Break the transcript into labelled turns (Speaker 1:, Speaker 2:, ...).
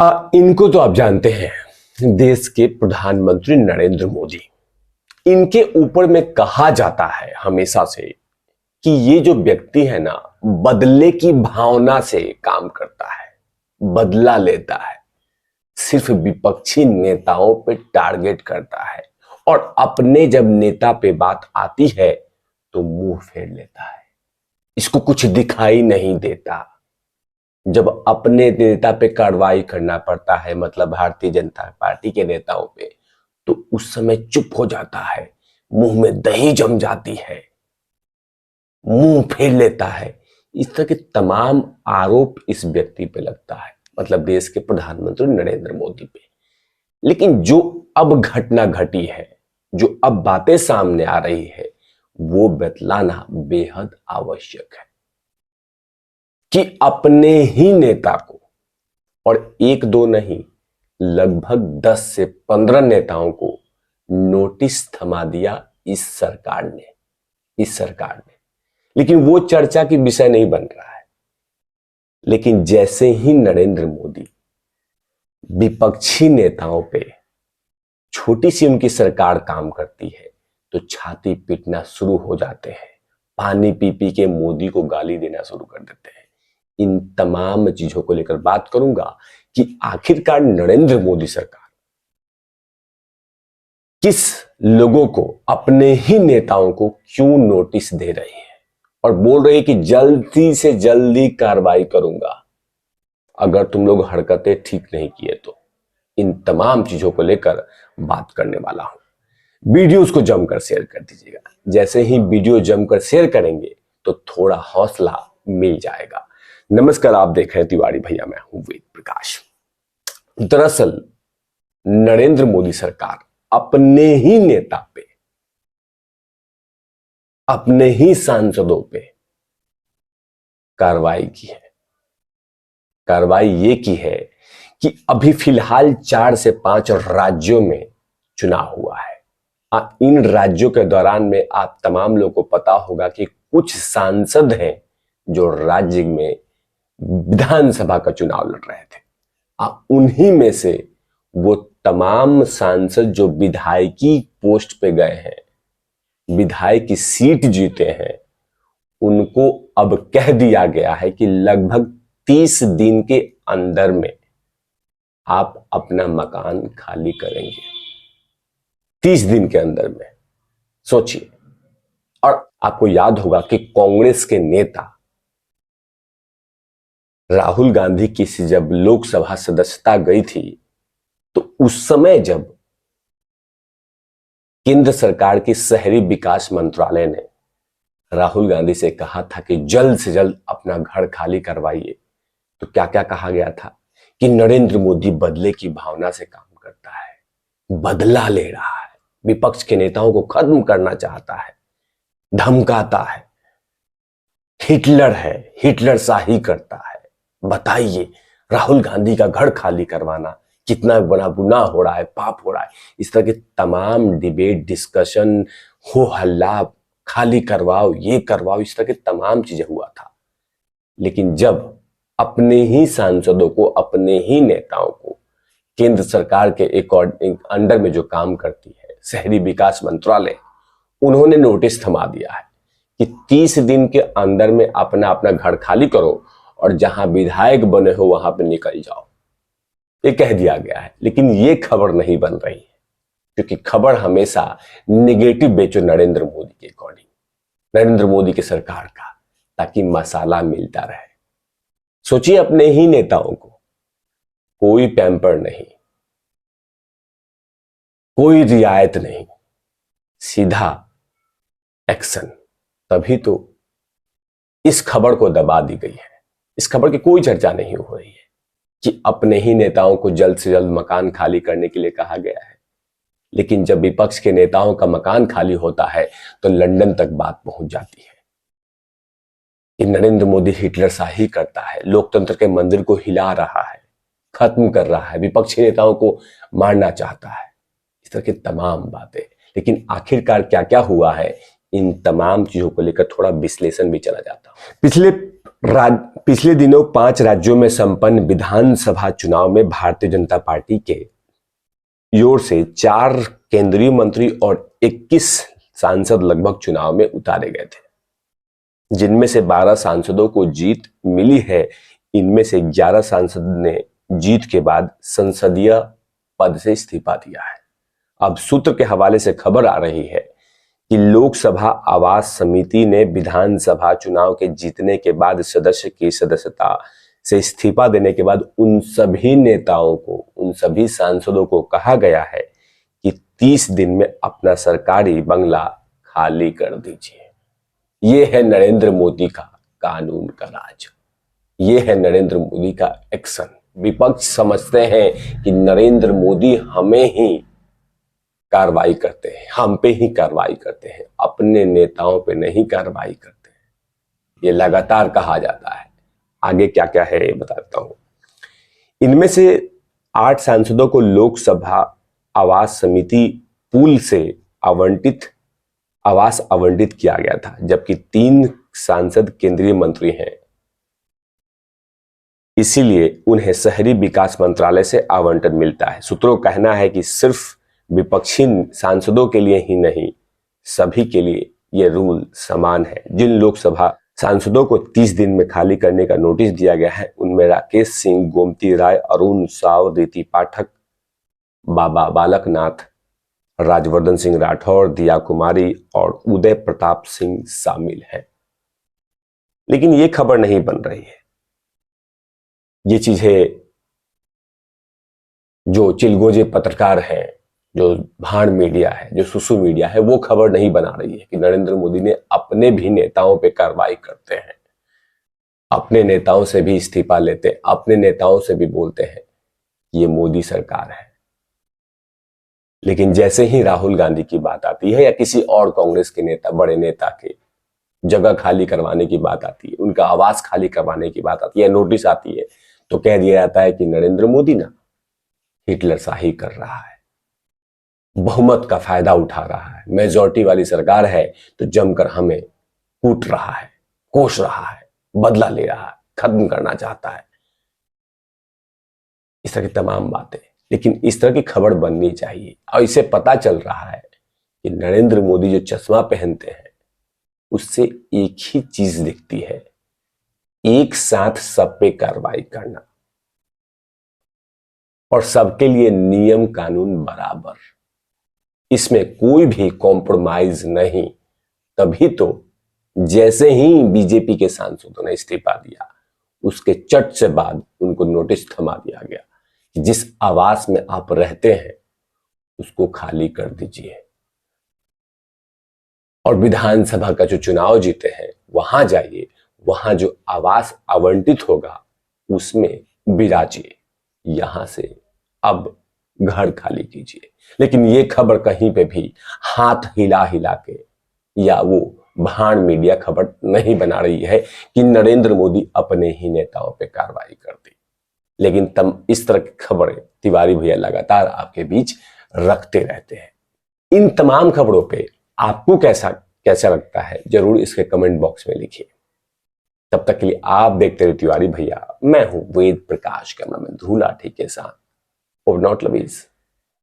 Speaker 1: इनको तो आप जानते हैं, देश के प्रधानमंत्री नरेंद्र मोदी। इनके ऊपर में कहा जाता है हमेशा से कि ये जो व्यक्ति है ना, बदले की भावना से काम करता है, बदला लेता है, सिर्फ विपक्षी नेताओं पे टारगेट करता है और अपने जब नेता पे बात आती है तो मुंह फेर लेता है। इसको कुछ दिखाई नहीं देता। जब अपने नेता पे कार्रवाई करना पड़ता है, मतलब भारतीय जनता पार्टी के नेताओं पे, तो उस समय चुप हो जाता है, मुंह में दही जम जाती है, मुंह फेर लेता है। इस तरह के तमाम आरोप इस व्यक्ति पे लगता है, मतलब देश के प्रधानमंत्री नरेंद्र मोदी पे। लेकिन जो अब घटना घटी है, जो अब बातें सामने आ रही है, वो बतलाना बेहद आवश्यक है कि अपने ही नेता को, और एक दो नहीं, लगभग 10 से 15 नेताओं को नोटिस थमा दिया इस सरकार ने। लेकिन वो चर्चा की विषय नहीं बन रहा है। लेकिन जैसे ही नरेंद्र मोदी विपक्षी नेताओं पे, छोटी सी उनकी सरकार काम करती है, तो छाती पीटना शुरू हो जाते हैं, पानी पी पी के मोदी को गाली देना शुरू कर देते हैं। इन तमाम चीजों को लेकर बात करूंगा कि आखिरकार नरेंद्र मोदी सरकार किस लोगों को, अपने ही नेताओं को क्यों नोटिस दे रही है और बोल रही है कि जल्दी से जल्दी कार्रवाई करूंगा अगर तुम लोग हरकतें ठीक नहीं किए तो। इन तमाम चीजों को लेकर बात करने वाला हूं। वीडियोस को जमकर शेयर कर दीजिएगा। जैसे ही वीडियो जमकर शेयर करेंगे तो थोड़ा हौसला मिल जाएगा। नमस्कार, आप देख रहे हैं तिवारी भैया, मैं हूं वेद प्रकाश। दरअसल नरेंद्र मोदी सरकार अपने ही नेता पे, अपने ही सांसदों पे कार्रवाई की है। कार्रवाई ये की है कि अभी फिलहाल 4 से 5 राज्यों में चुनाव हुआ है। इन राज्यों के दौरान में आप तमाम लोगों को पता होगा कि कुछ सांसद हैं जो राज्य में विधानसभा का चुनाव लड़ रहे थे। उन्हीं में से वो तमाम सांसद जो विधायकी पोस्ट पे गए हैं, विधायक की सीट जीते हैं, उनको अब कह दिया गया है कि लगभग 30 दिन के अंदर में आप अपना मकान खाली करेंगे। 30 दिन के अंदर में, सोचिए। और आपको याद होगा कि कांग्रेस के नेता राहुल गांधी की जब लोकसभा सदस्यता गई थी, तो उस समय जब केंद्र सरकार की शहरी विकास मंत्रालय ने राहुल गांधी से कहा था कि जल्द से जल्द अपना घर खाली करवाइए, तो क्या क्या कहा गया था कि नरेंद्र मोदी बदले की भावना से काम करता है, बदला ले रहा है, विपक्ष के नेताओं को खत्म करना चाहता है, धमकाता है, हिटलर है, हिटलर शाही करता है। बताइए, राहुल गांधी का घर खाली करवाना कितना बड़ा गुनाह हो रहा है, पाप हो रहा है। इस तरह के तमाम डिबेट, डिस्कशन, हो हल्ला, खाली करवाओ, ये करवाओ, इस तरह के तमाम चीजें हुआ था। लेकिन जब अपने ही सांसदों को, अपने ही नेताओं को केंद्र सरकार के एक अंडर में जो काम करती है शहरी विकास मंत्रालय, उन्होंने नोटिस थमा दिया है कि 30 दिन के अंदर में अपना अपना घर खाली करो और जहां विधायक बने हो वहां पे निकल जाओ, ये कह दिया गया है। लेकिन ये खबर नहीं बन रही है, क्योंकि खबर हमेशा निगेटिव बेचो नरेंद्र मोदी के अकॉर्डिंग, नरेंद्र मोदी की सरकार का, ताकि मसाला मिलता रहे। सोचिए, अपने ही नेताओं को कोई पैम्पर नहीं, कोई रियायत नहीं, सीधा एक्शन। तभी तो इस खबर को दबा दी गई है। इस खबर की कोई चर्चा नहीं हो रही है कि अपने ही नेताओं को जल्द से जल्द मकान खाली करने के लिए कहा गया है। लेकिन जब विपक्ष के नेताओं का मकान खाली होता है तो लंदन तक बात पहुंच जाती है कि नरेंद्र मोदी हिटलर शाही करता है, लोकतंत्र के मंदिर को हिला रहा है, खत्म कर रहा है, विपक्षी नेताओं को मारना चाहता है, इस तरह की तमाम बातें। लेकिन आखिरकार क्या क्या हुआ है, इन तमाम चीजों को लेकर थोड़ा विश्लेषण भी चला जाता है। पिछले पिछले दिनों 5 राज्यों में संपन्न विधानसभा चुनाव में भारतीय जनता पार्टी के ओर से 4 केंद्रीय मंत्री और 21 सांसद लगभग चुनाव में उतारे गए थे, जिनमें से 12 सांसदों को जीत मिली है। इनमें से 11 सांसद ने जीत के बाद संसदीय पद से इस्तीफा दिया है। अब सूत्र के हवाले से खबर आ रही है कि लोकसभा आवास समिति ने विधानसभा चुनाव के जीतने के बाद सदस्य की सदस्यता से इस्तीफा देने के बाद उन सभी नेताओं को, उन सभी सांसदों को कहा गया है कि 30 दिन में अपना सरकारी बंगला खाली कर दीजिए। ये है नरेंद्र मोदी का कानून का राज, ये है नरेंद्र मोदी का एक्शन। विपक्ष समझते हैं कि नरेंद्र मोदी हमें ही कार्रवाई करते हैं, हम पे ही कार्रवाई करते हैं, अपने नेताओं पे नहीं कार्रवाई करते हैं। ये लगातार कहा जाता है। आगे क्या क्या है ये बताता हूं। इनमें से 8 सांसदों को लोकसभा आवास समिति पूल से आवास आवंटित किया गया था, जबकि 3 सांसद केंद्रीय मंत्री हैं, इसीलिए उन्हें शहरी विकास मंत्रालय से आवंटन मिलता है। सूत्रों का कहना है कि सिर्फ विपक्षी सांसदों के लिए ही नहीं, सभी के लिए यह रूल समान है। जिन लोकसभा सांसदों को 30 दिन में खाली करने का नोटिस दिया गया है, उनमें राकेश सिंह, गोमती राय, अरुण साव, रीति पाठक, बाबा बालकनाथ, राजवर्धन सिंह राठौर, दिया कुमारी और उदय प्रताप सिंह शामिल हैं। लेकिन यह खबर नहीं बन रही है। ये चीजें जो चिलगोजे पत्रकार हैं, जो भाड़ मीडिया है, जो सुसु मीडिया है, वो खबर नहीं बना रही है कि नरेंद्र मोदी ने अपने भी नेताओं पे कार्रवाई करते हैं, अपने नेताओं से भी इस्तीफा लेते हैं, अपने नेताओं से भी बोलते हैं ये मोदी सरकार है। लेकिन जैसे ही राहुल गांधी की बात आती है या किसी और कांग्रेस के नेता, बड़े नेता के जगह खाली करवाने की बात आती है, उनका आवास खाली करवाने की बात आती है, नोटिस आती है, तो कह दिया जाता है कि नरेंद्र मोदी ना हिटलर शाही कर रहा है, बहुमत का फायदा उठा रहा है, मेजॉरिटी वाली सरकार है तो जमकर हमें कूट रहा है, कोस रहा है, बदला ले रहा है, खत्म करना चाहता है। इस तरह की तमाम बातें। लेकिन इस तरह की खबर बननी चाहिए। और इसे पता चल रहा है कि नरेंद्र मोदी जो चश्मा पहनते हैं उससे एक ही चीज दिखती है, एक साथ सब पे कार्रवाई करना और सबके लिए नियम कानून बराबर, इसमें कोई भी कॉम्प्रोमाइज नहीं। तभी तो जैसे ही बीजेपी के सांसदों ने इस्तीफा दिया, उसके चट से बाद उनको नोटिस थमा दिया गया कि जिस आवास में आप रहते हैं उसको खाली कर दीजिए और विधानसभा का जो चुनाव जीते हैं वहां जाइए, वहां जो आवास आवंटित होगा उसमें विराजिए, यहां से अब घर खाली कीजिए। लेकिन ये खबर कहीं पे भी हाथ हिला हिला के या वो भाड़ मीडिया खबर नहीं बना रही है कि नरेंद्र मोदी अपने ही नेताओं पे कार्रवाई कर दी। लेकिन इस तरह की खबरें तिवारी भैया लगातार आपके बीच रखते रहते हैं। इन तमाम खबरों पे आपको कैसा लगता है, जरूर इसके कमेंट बॉक्स में लिखिए। तब तक के लिए आप देखते रहिए तिवारी भैया। मैं हूं वेद प्रकाश, कैमरामैन ध्रुव लाठी के साथ। और नॉट लवीज।